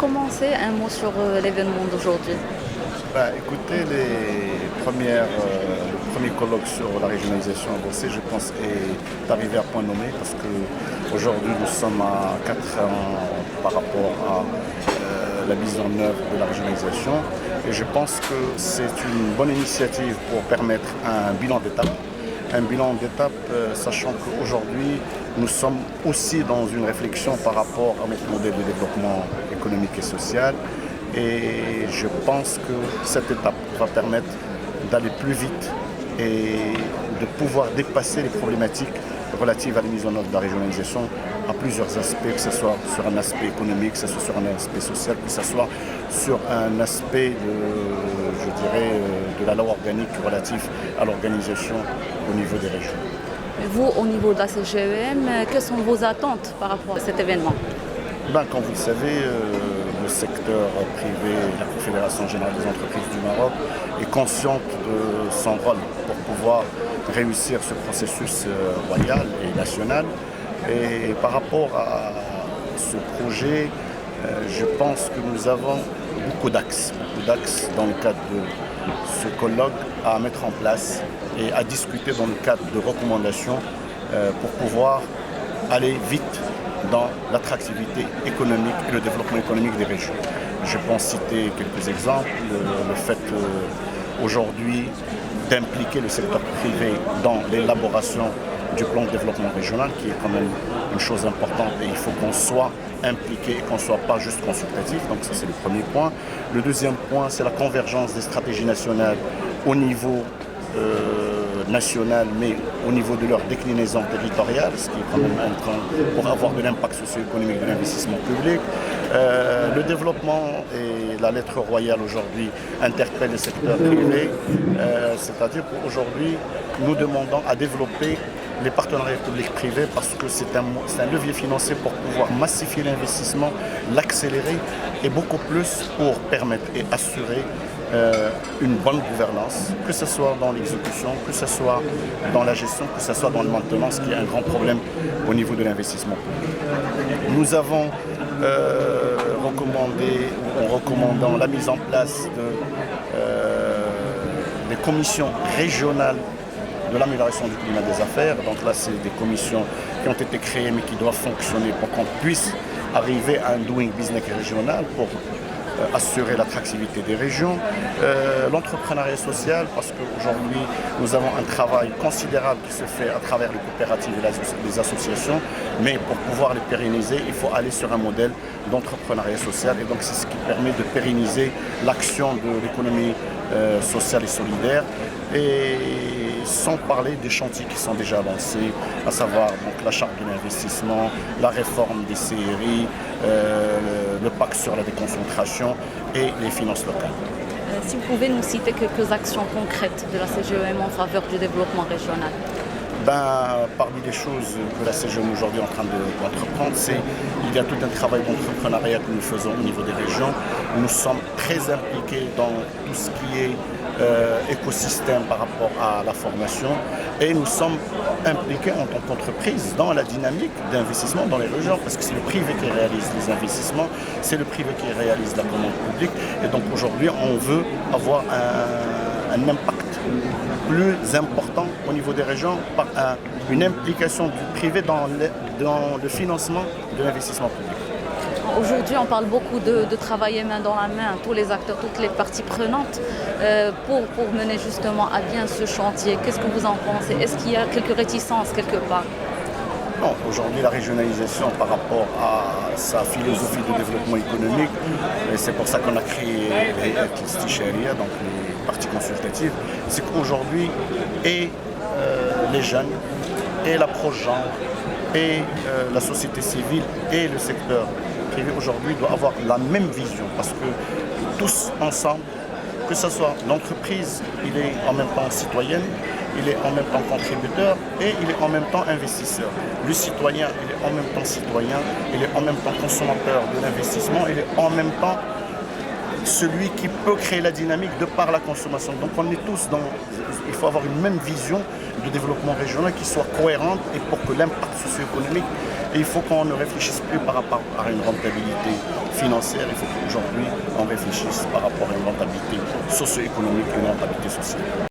commencer, un mot sur l'événement d'aujourd'hui. Écoutez, le premier colloque sur la régionalisation avancée, je pense, est arrivé à point nommé parce qu'aujourd'hui, nous sommes à 4 ans par rapport à la mise en œuvre de la régionalisation. Et je pense que c'est une bonne initiative pour permettre un bilan d'étape. Un bilan d'étape, sachant qu'aujourd'hui, nous sommes aussi dans une réflexion par rapport à notre modèle de développement économique et social. Et je pense que cette étape va permettre d'aller plus vite et de pouvoir dépasser les problématiques relatives à la mise en œuvre de la régionalisation à plusieurs aspects, que ce soit sur un aspect économique, que ce soit sur un aspect social, que ce soit sur un aspect de la loi organique relative à l'organisation au niveau des régions. Vous, au niveau de la CGEM, quelles sont vos attentes par rapport à cet événement? Comme vous le savez, le secteur privé, la Confédération générale des entreprises du Maroc est consciente de son rôle pour pouvoir réussir ce processus royal et national. Et par rapport à ce projet, je pense que nous avons beaucoup d'axes dans le cadre de ce colloque à mettre en place et à discuter dans le cadre de recommandations pour pouvoir aller vite dans l'attractivité économique et le développement économique des régions. Je pense citer quelques exemples. Le fait aujourd'hui d'impliquer le secteur privé dans l'élaboration du plan de développement régional, qui est quand même une chose importante, et il faut qu'on soit impliqué et qu'on ne soit pas juste consultatif. Donc ça, c'est le premier point. Le deuxième point, c'est la convergence des stratégies nationales au niveau national, mais au niveau de leur déclinaison territoriale, ce qui est quand même un point pour avoir de l'impact socio-économique de l'investissement public. Le développement et la lettre royale aujourd'hui interpellent le secteur privé, c'est-à-dire qu'aujourd'hui, nous demandons à développer les partenariats publics-privés parce que c'est un levier financier pour pouvoir massifier l'investissement, l'accélérer et beaucoup plus pour permettre et assurer une bonne gouvernance, que ce soit dans l'exécution, que ce soit dans la gestion, que ce soit dans le maintenance, qui est un grand problème au niveau de l'investissement public. Nous avons recommandant la mise en place des commissions régionales de l'amélioration du climat des affaires. Donc là, c'est des commissions qui ont été créées mais qui doivent fonctionner pour qu'on puisse arriver à un doing business régional pour assurer l'attractivité des régions. L'entrepreneuriat social, parce qu'aujourd'hui, nous avons un travail considérable qui se fait à travers les coopératives et les associations, mais pour pouvoir les pérenniser, il faut aller sur un modèle d'entrepreneuriat social. Et donc, c'est ce qui permet de pérenniser l'action de l'économie sociale et solidaire. Et sans parler des chantiers qui sont déjà lancés, à savoir donc, la charte de l'investissement, la réforme des CRI, le pacte sur la déconcentration et les finances locales. Si vous pouvez nous citer quelques actions concrètes de la CGEM en faveur du développement régional. Parmi les choses que la CGEM aujourd'hui est en train d'entreprendre, il y a tout un travail d'entrepreneuriat que nous faisons au niveau des régions. Nous sommes très impliqués dans tout ce qui est écosystème par rapport à la formation et nous sommes impliqués en tant qu'entreprise dans la dynamique d'investissement dans les régions parce que c'est le privé qui réalise les investissements, c'est le privé qui réalise la commande publique et donc aujourd'hui on veut avoir un impact plus important au niveau des régions par une implication du privé dans le financement de l'investissement public. Aujourd'hui, on parle beaucoup de travailler main dans la main, tous les acteurs, toutes les parties prenantes, pour mener justement à bien ce chantier. Qu'est-ce que vous en pensez? Est-ce qu'il y a quelques réticences quelque part? Non, aujourd'hui la régionalisation par rapport à sa philosophie de développement économique, et c'est pour ça qu'on a créé les Istisharia, donc les parties consultatives, c'est qu'aujourd'hui, les jeunes, et l'approche genre, et la société civile, et le secteur privé aujourd'hui doivent avoir la même vision, parce que tous ensemble, que ce soit l'entreprise, il est en même temps citoyenne, il est en même temps contributeur et il est en même temps investisseur. Le citoyen, il est en même temps citoyen, il est en même temps consommateur de l'investissement, il est en même temps celui qui peut créer la dynamique de par la consommation. Donc on est tous dans... Il faut avoir une même vision de développement régional qui soit cohérente et pour que l'impact socio-économique Et il faut qu'on ne réfléchisse plus par rapport à une rentabilité financière, il faut qu'aujourd'hui on réfléchisse par rapport à une rentabilité socio-économique et une rentabilité sociale.